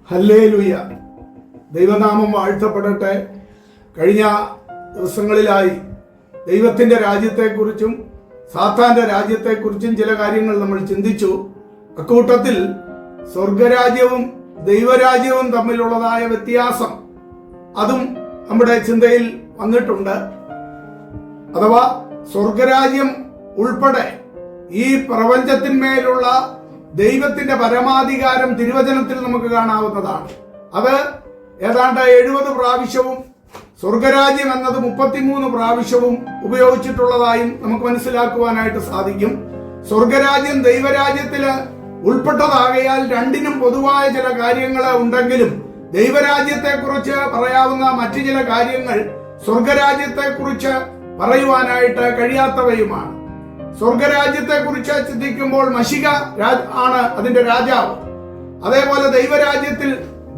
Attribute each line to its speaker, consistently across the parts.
Speaker 1: Hallelujah. ദൈവനാമം വാഴ്ത്തപ്പെടട്ടെ. കഴിഞ്ഞ ദിവസങ്ങളിലായി ദൈവത്തിൻ്റെ രാജ്യത്തെക്കുറിച്ചും സാത്താൻ്റെ രാജ്യത്തെക്കുറിച്ചും ചില കാര്യങ്ങൾ നമ്മൾ ചിന്തിച്ചു. അക്കൂട്ടത്തിൽ സ്വർഗരാജ്യവും ദൈവരാജ്യവും തമ്മിലുള്ളതായ വ്യത്യാസം അതും നമ്മുടെ ചിന്തയിൽ വന്നിട്ടുണ്ട്. അഥവാ സ്വർഗരാജ്യം ഉൾപ്പെടെ ഈ പ്രപഞ്ചത്തിന്മേലുള്ള ദൈവത്തിന്റെ പരമാധികാരം തിരുവചനത്തിൽ നമുക്ക് കാണാവുന്നതാണ്. അത് ഏതാണ്ട് 70 പ്രാവശ്യവും സ്വർഗരാജ്യം എന്നത് 33 പ്രാവശ്യവും ഉപയോഗിച്ചിട്ടുള്ളതായും നമുക്ക് മനസ്സിലാക്കുവാനായിട്ട് സാധിക്കും. സ്വർഗരാജ്യം ദൈവരാജ്യത്തില് ഉൾപ്പെട്ടതാകയാൽ രണ്ടിനും പൊതുവായ ചില കാര്യങ്ങൾ ഉണ്ടെങ്കിലും ദൈവരാജ്യത്തെക്കുറിച്ച് പറയാവുന്ന മറ്റു ചില കാര്യങ്ങൾ സ്വർഗരാജ്യത്തെക്കുറിച്ച് പറയുവാനായിട്ട് കഴിയാത്തവയുമാണ്. സ്വർഗരാജ്യത്തെക്കുറിച്ച് ചിന്തിക്കുമ്പോൾ മശിക ആണ് അതിന്റെ രാജാവ്. അതേപോലെ ദൈവരാജ്യത്തിൽ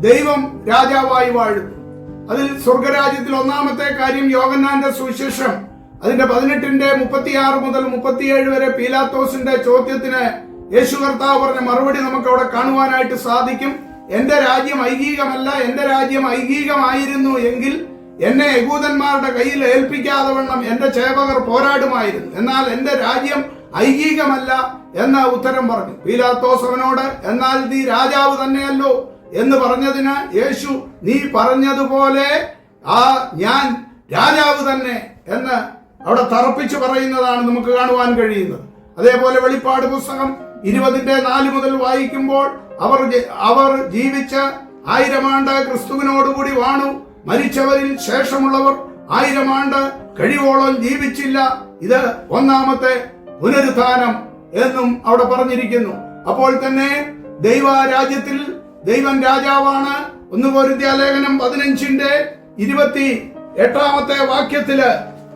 Speaker 1: ദൈവം രാജാവായി വാഴുന്നു. അതിൽ സ്വർഗരാജ്യത്തിൽ ഒന്നാമത്തെ കാര്യം യോഹന്നാന്റെ സുവിശേഷം അതിന്റെ 18-36 മുതൽ 37 വരെ പീലാത്തോസിന്റെ ചോദ്യത്തിന് യേശു കർത്താവ് പറഞ്ഞ മറുപടി നമുക്ക് അവിടെ കാണുവാനായിട്ട് സാധിക്കും. എന്റെ രാജ്യം ഐഹികമല്ല, എന്റെ രാജ്യം ഐഹികമായിരുന്നു എങ്കിൽ എന്നെ യഹൂദന്മാരുടെ കയ്യിൽ ഏൽപ്പിക്കാതെ വണ്ണം എന്റെ സേവകർ പോരാടുമായിരുന്നു. എന്നാൽ എന്റെ രാജ്യം ഐഹികമല്ല എന്ന ഉത്തരം പറഞ്ഞു. പീലാത്തോസ് അവനോട്, എന്നാൽ നീ രാജാവ് തന്നെയല്ലോ എന്ന് പറഞ്ഞതിന് യേശു, നീ പറഞ്ഞതുപോലെ ഞാൻ രാജാവ് തന്നെ എന്ന് അവിടെ തറപ്പിച്ചു പറയുന്നതാണ് നമുക്ക് കാണുവാൻ കഴിയുന്നത്. അതേപോലെ വെളിപ്പാട് പുസ്തകം 20:4 മുതൽ വായിക്കുമ്പോൾ അവർ ജീവിച്ച് 1000 ആണ്ട് ക്രിസ്തുവിനോടുകൂടി വാണു. മരിച്ചവരിൽ ശേഷമുള്ളവർ 1000 ആണ്ട് കഴിവോളം ജീവിച്ചില്ല. ഇത് ഒന്നാമത്തെ പുനരുത്ഥാനം എന്നും അവിടെ പറഞ്ഞിരിക്കുന്നു. അപ്പോൾ തന്നെ ദൈവരാജ്യത്തിൽ ദൈവം രാജാവാണ്. 1 കൊരിന്ത്യർ ലേഖനം 15:28 വാക്യത്തില്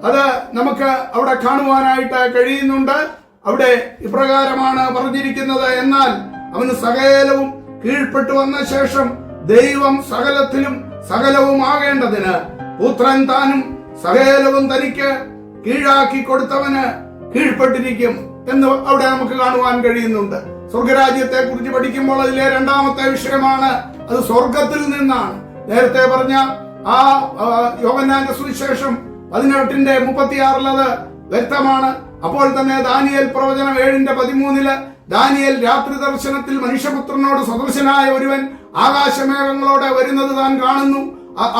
Speaker 1: അത് നമുക്ക് അവിടെ കാണുവാനായിട്ട് കഴിയുന്നുണ്ട്. അവിടെ ഇപ്രകാരമാണ് പറഞ്ഞിരിക്കുന്നത്, എന്നാൽ അവന് സകലവും കീഴ്പ്പെട്ടു വന്ന ശേഷം ദൈവം സകലത്തിലും സകലവുമാകേണ്ടതിന് പുത്രൻ താനും സകലവും തനിക്ക് കീഴാക്കി കൊടുത്തവന് കീഴ്പ്പെട്ടിരിക്കും എന്ന് അവിടെ നമുക്ക് കാണുവാൻ കഴിയുന്നുണ്ട്. സ്വർഗരാജ്യത്തെ കുറിച്ച് പഠിക്കുമ്പോൾ അതിലെ രണ്ടാമത്തെ വിഷയമാണ് അത് സ്വർഗത്തിൽ നിന്നാണ്. നേരത്തെ പറഞ്ഞ ആ യോഹന്നാന്റെ സുവിശേഷം 18:36 അത് വ്യക്തമാണ്. അപ്പോൾ തന്നെ ദാനിയേൽ പ്രവചനം 7:13 ദാനിയേൽ രാത്രി ദർശനത്തിൽ മനുഷ്യപുത്രനോട് സദൃശനായ ഒരുവൻ ആകാശമേഘങ്ങളോടെ വരുന്നത് താൻ കാണുന്നു.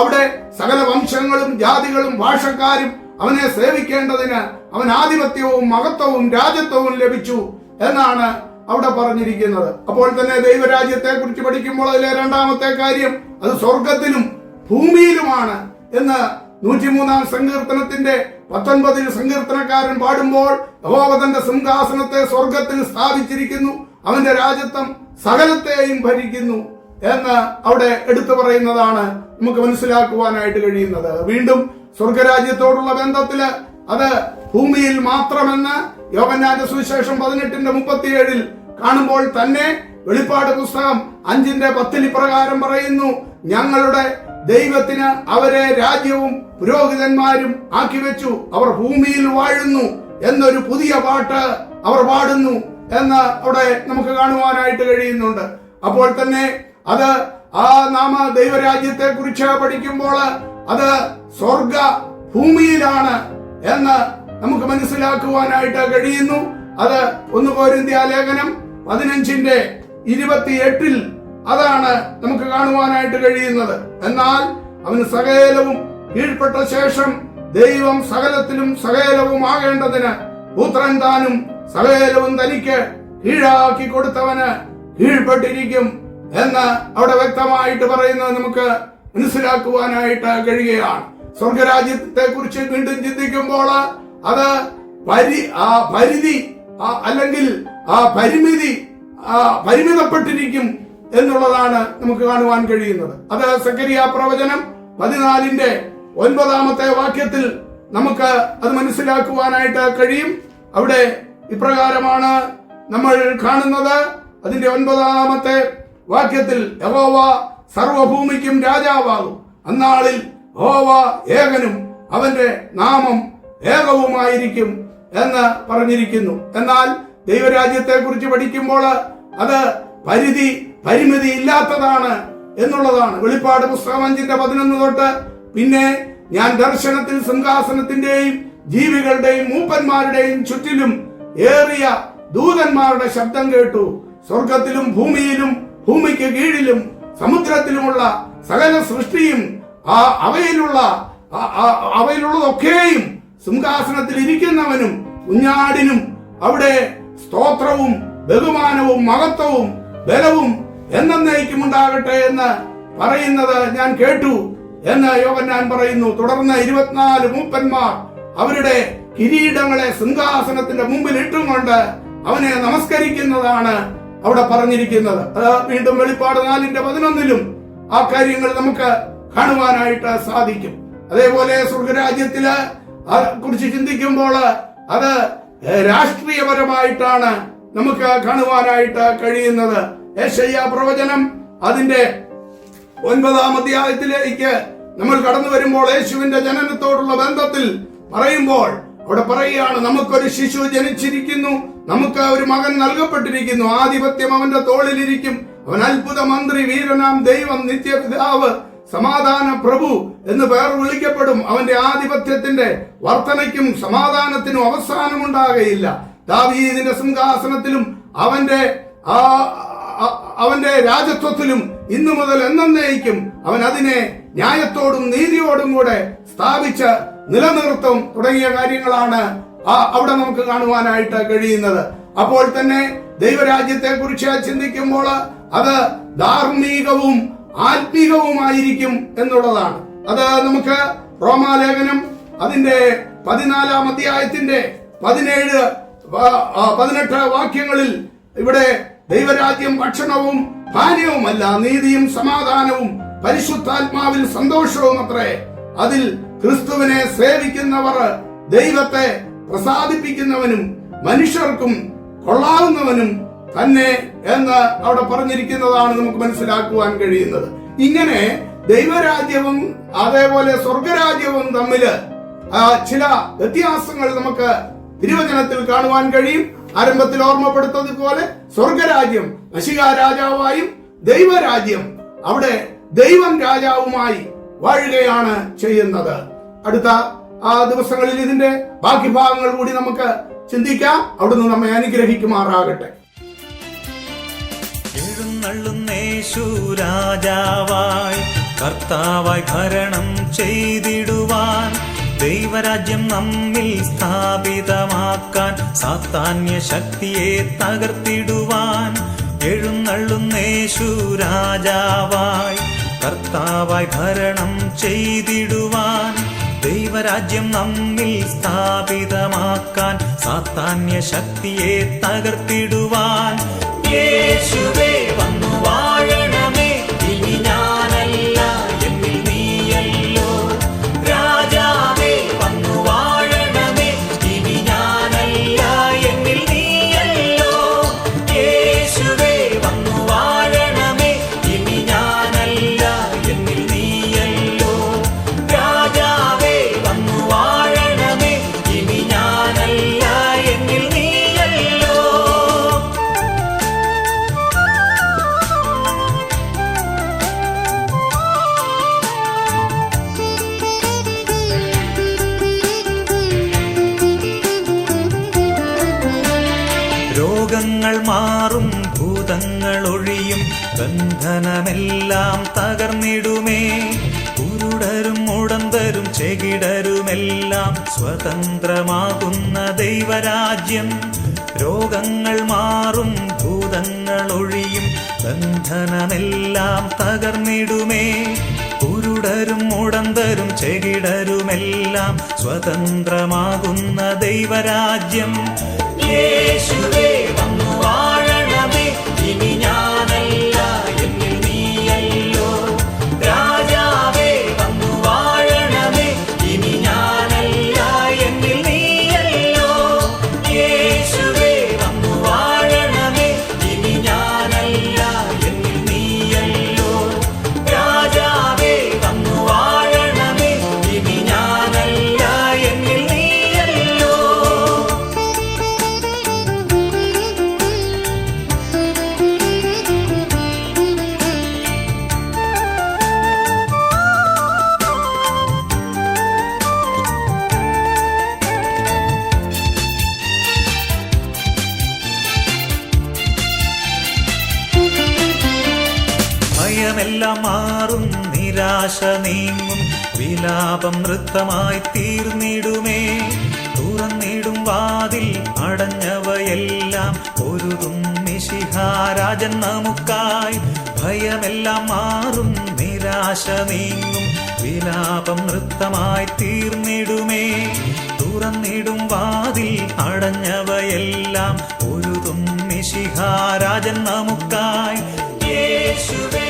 Speaker 1: അവിടെ സകല വംശങ്ങളും ജാതികളും ഭാഷക്കാരും അവനെ സേവിക്കേണ്ടതിന് അവൻ ആധിപത്യവും മഹത്വവും രാജത്വവും ലഭിച്ചു എന്നാണ് അവിടെ പറഞ്ഞിരിക്കുന്നത്. അപ്പോൾ തന്നെ ദൈവരാജ്യത്തെ കുറിച്ച് പഠിക്കുമ്പോൾ അതിലെ രണ്ടാമത്തെ കാര്യം അത് സ്വർഗത്തിലും ഭൂമിയിലുമാണ് എന്ന് 103-ാം സങ്കീർത്തനത്തിന്റെ 19 സങ്കീർത്തനക്കാരൻ പാടുമ്പോൾ, യഹോവ തന്റെ സിംഹാസനത്തെ സ്വർഗത്തിൽ സ്ഥാപിച്ചിരിക്കുന്നു, അവന്റെ രാജത്വം സകലത്തെയും ഭരിക്കുന്നു എന്ന് അവിടെ എടുത്തു പറയുന്നതാണ് നമുക്ക് മനസ്സിലാക്കുവാനായിട്ട് കഴിയുന്നത്. വീണ്ടും സ്വർഗരാജ്യത്തോടുള്ള ബന്ധത്തില് അത് ഭൂമിയിൽ മാത്രമെന്ന് യോഹന്നാന്റെ സുവിശേഷം 18:37 കാണുമ്പോൾ തന്നെ വെളിപ്പാട് പുസ്തകം 5:10 ഇപ്രകാരം പറയുന്നു, ഞങ്ങളുടെ ദൈവത്തിന് അവരെ രാജ്യവും പുരോഹിതന്മാരും ആക്കി വെച്ചു, അവർ ഭൂമിയിൽ വാഴുന്നു എന്നൊരു പുതിയ പാട്ട് അവർ പാടുന്നു എന്ന് അവിടെ നമുക്ക് കാണുവാനായിട്ട് കഴിയുന്നുണ്ട്. അപ്പോൾ തന്നെ അത് ആ നാമ ദൈവരാജ്യത്തെ കുറിച്ച് പഠിക്കുമ്പോൾ അത് സ്വർഗ ഭൂമിയിലാണ് എന്ന് നമുക്ക് മനസ്സിലാക്കുവാനായിട്ട് കഴിയുന്നു. അത് 1 കൊരിന്ത്യർ ലേഖനം 15:28 അതാണ് നമുക്ക് കാണുവാനായിട്ട് കഴിയുന്നത്. എന്നാൽ അവന് സകലവും കീഴ്പ്പെട്ട ശേഷം ദൈവം സകലത്തിലും സകലവും ആകേണ്ടതിന് പുത്രൻ താനും സകലവും തനിക്ക് കീഴാക്കി കൊടുത്തവന് കീഴ്പ്പെട്ടിരിക്കും എന്ന് അവിടെ വ്യക്തമായിട്ട് പറയുന്നത് നമുക്ക് മനസ്സിലാക്കുവാനായിട്ട് കഴിയുകയാണ്. സ്വർഗരാജ്യത്തെ കുറിച്ച് വീണ്ടും ചിന്തിക്കുമ്പോൾ അത് പരിധി അല്ലെങ്കിൽ പരിമിതി പരിമിതപ്പെട്ടിരിക്കും എന്നുള്ളതാണ് നമുക്ക് കാണുവാൻ കഴിയുന്നത്. അത് സക്കറിയ പ്രവചനം 14:9 വാക്യത്തിൽ നമുക്ക് അത് മനസ്സിലാക്കുവാനായിട്ട് കഴിയും. അവിടെ ഇപ്രകാരമാണ് നമ്മൾ കാണുന്നത്. അതിന്റെ 9 വാക്യത്തിൽ, യഹോവ സർവഭൂമിക്കും രാജാവാകും, അന്നാളിൽ യഹോവ ഏകനും അവന്റെ നാമം ഏകവുമായിരിക്കും എന്ന് പറഞ്ഞിരിക്കുന്നു. എന്നാൽ ദൈവരാജ്യത്തെ കുറിച്ച് പഠിക്കുമ്പോൾ അത് പരിമിതി ഇല്ലാത്തതാണ് എന്നുള്ളതാണ്. വെളിപ്പാട് പുസ്തകം 5:11 തൊട്ട് പിന്നെ ഞാൻ ദർശനത്തിൽ സിംഹാസനത്തിന്റെയും ജീവികളുടെയും മൂപ്പന്മാരുടെയും ചുറ്റിലും ഏറിയ ദൂതന്മാരുടെ ശബ്ദം കേട്ടു. സ്വർഗത്തിലും ഭൂമിയിലും ഭൂമിക്ക് കീഴിലും സമുദ്രത്തിലുമുള്ള സകല സൃഷ്ടിയും അവയിലുള്ളതൊക്കെയും സിംഹാസനത്തിൽ ഇരിക്കുന്നവനും കുഞ്ഞാടിനും അവിടെ സ്തോത്രവും ബഹുമാനവും മഹത്വവും ബലവും എന്നേക്കും ഉണ്ടാകട്ടെ എന്ന് പറയുന്നത് ഞാൻ കേട്ടു എന്ന് യോഹന്നാൻ പറയുന്നു. തുടർന്ന് 24 മൂപ്പന്മാർ അവരുടെ കിരീടങ്ങളെ സിംഹാസനത്തിന്റെ മുമ്പിൽ ഇട്ടുകൊണ്ട് അവനെ നമസ്കരിക്കുന്നതാണ് അവിടെ പറഞ്ഞിരിക്കുന്നത്. വീണ്ടും വെളിപ്പാട് 4:11 ആ കാര്യങ്ങൾ നമുക്ക് കാണുവാനായിട്ട് സാധിക്കും. അതേപോലെ സ്വർഗരാജ്യത്തില് കുറിച്ച് ചിന്തിക്കുമ്പോൾ അത് രാഷ്ട്രീയപരമായിട്ടാണ് നമുക്ക് കാണുവാനായിട്ട് കഴിയുന്നത്. യെശയ്യാ പ്രവചനം അതിന്റെ 9-ാം അധ്യായത്തിലേക്ക് നമ്മൾ കടന്നു വരുമ്പോൾ യേശുവിന്റെ ജനനത്തോടുള്ള ബന്ധത്തിൽ പറയുമ്പോൾ അവിടെ പറയുകയാണ്, നമുക്കൊരു ശിശു ജനിച്ചിരിക്കുന്നു, നമുക്ക് ഒരു മകൻ നൽകപ്പെട്ടിരിക്കുന്നു, ആധിപത്യം അവന്റെ തോളിലിരിക്കും, അവൻ അത്ഭുത മന്ത്രി, വീരനാം ദൈവം, നിത്യപിതാവ്, സമാധാന പ്രഭു എന്ന് പേർ വിളിക്കപ്പെടും. അവന്റെ ആധിപത്യത്തിന്റെ വർധനയ്ക്കും സമാധാനത്തിനും അവസാനമുണ്ടാകയില്ല. ദാവീദിന്റെ സിംഹാസനത്തിലും അവന്റെ രാജത്വത്തിലും ഇന്നു മുതൽ എന്നേക്കും അവൻ അതിനെ ന്യായത്തോടും നീതിയോടും കൂടെ സ്ഥാപിച്ച് നിലനിർത്തും തുടങ്ങിയ കാര്യങ്ങളാണ് അവിടെ നമുക്ക് കാണുവാനായിട്ട് കഴിയുന്നത്. അപ്പോൾ തന്നെ ദൈവരാജ്യത്തെ കുറിച്ച് ചിന്തിക്കുമ്പോൾ അത് ധാർമ്മികവും ആത്മീകവുമായിരിക്കും എന്നുള്ളതാണ്. അത് നമുക്ക് റോമാലേഖനം അതിന്റെ 14-ാം അധ്യായത്തിന്റെ 17-18 വാക്യങ്ങളിൽ ഇവിടെ ദൈവരാജ്യം ഭക്ഷണവും പാനീയവുമല്ല, നീതിയും സമാധാനവും പരിശുദ്ധാത്മാവിൽ സന്തോഷവും അത്രേ. അതിൽ ക്രിസ്തുവിനെ സേവിക്കുന്നവർ ദൈവത്തെ പ്രസാദിപ്പിക്കുന്നവനും മനുഷ്യർക്കും കൊള്ളാവുന്നവനും തന്നെ എന്ന് അവിടെ പറഞ്ഞിരിക്കുന്നതാണ് നമുക്ക് മനസ്സിലാക്കുവാൻ കഴിയുന്നത്. ഇങ്ങനെ ദൈവരാജ്യവും അതേപോലെ സ്വർഗരാജ്യവും തമ്മില് ചില വ്യത്യാസങ്ങൾ നമുക്ക് തിരുവചനത്തിൽ കാണുവാൻ കഴിയും. ആരംഭത്തിൽ ഓർമ്മപ്പെടുത്തതുപോലെ സ്വർഗരാജ്യം മശിഹാ രാജാവായും ദൈവരാജ്യം അവിടെ ദൈവം രാജാവുമായി വാഴുകയാണ് ചെയ്യുന്നത്. അടുത്ത ദിവസങ്ങളിൽ ഇതിന്റെ ബാക്കി ഭാഗങ്ങൾ കൂടി നമുക്ക് ചിന്തിക്കാം. അവിടുന്ന് നമ്മെ അനുഗ്രഹിക്കുമാറാകട്ടെ.
Speaker 2: എഴുന്നള്ളുന്നേശു രാജാവായി കർത്താവായി ഭരണം ചെയ്തിടുവാൻ, ദൈവരാജ്യം നമ്മിൽ സ്ഥാപിതമാക്കാൻ, സാത്താന്യ ശക്തിയെ തകർത്തിടുവാൻ. എഴുന്നള്ളുന്നേശു രാജാവായി കർത്താവായി ഭരണം ചെയ്തിടുവാൻ, ദൈവരാജ്യം നമ്മിൽ സ്ഥാപിതമാക്കാൻ, സാത്താന്യ ശക്തിയെ തകർത്തിടുവാൻ. യേശുവേ വന്നു വാഴണമേ, ഇനി ഞാനല്ല എന്നിൽ നീയല്ലോ. രാജാവേ വന്നു വാഴണമേ, ഇനി ഞാനല്ല എന്നിൽ നീയല്ലോ. യേശുവേ വന്നു വാഴണമേ, ഇനി ഞാനല്ല എന്നിൽ നീയല്ലോ. രാജാവേ വന്നു വാഴണമേ, ഇനി ഞാനല്ല എന്നിൽ നീയല്ലോ. രോഗങ്ങൾ മാറും, ഭൂതങ്ങൾ ഒഴിയും, ബന്ധനമെല്ലാം തകർന്നിടുമേ. കുരുടരും മുടന്തരും ചെകിടരുമെല്ലാം സ്വതന്ത്രമാകുന്ന ദൈവരാജ്യം. രോഗങ്ങൾ മാറും, ഭൂതങ്ങൾ ഒഴിയും, ബന്ധനമെല്ലാം തകർന്നിടുമേ. കുരുടരും മുടന്തരും ചെകിടരുമെല്ലാം സ്വതന്ത്രമാകുന്ന ദൈവരാജ്യം. യേശുവേ വന്നു വാഴണമേ, ഇനി ഞാനല്ല എന്നിൽ നീയല്ലോ. രാജാവേ വന്നു വാഴണമേ, ഇനി ഞാനല്ല എന്നിൽ നീയല്ലോ. യേശുവേ വന്നു വാഴണമേ, ഇനി ഞാനല്ല എന്നിൽ നീയല്ലോ. രാജാവേ വന്നു വാഴണമേ, ഇനി ഞാനല്ല എന്നിൽ നീയല്ലോ. ഭയമെല്ലാം മാറും, നിരാശ നീങ്ങും, വിലാപം നൃത്തമായി തീർന്നിടുമേ. തുറന്നിടും വാതിൽ, അടഞ്ഞവയെല്ലാം പൊരുതും മിശിഹാരാജൻ നമുക്കായി. ഭയമെല്ലാം മാറും, നിരാശ നീങ്ങും, വിലാപം നൃത്തമായി തീർന്നിടുമേ. തുറന്നിടും വാതിൽ, അടഞ്ഞവയെല്ലാം പൊരുതും മിശിഹാരാജൻ നമുക്കായി. യേശുവേ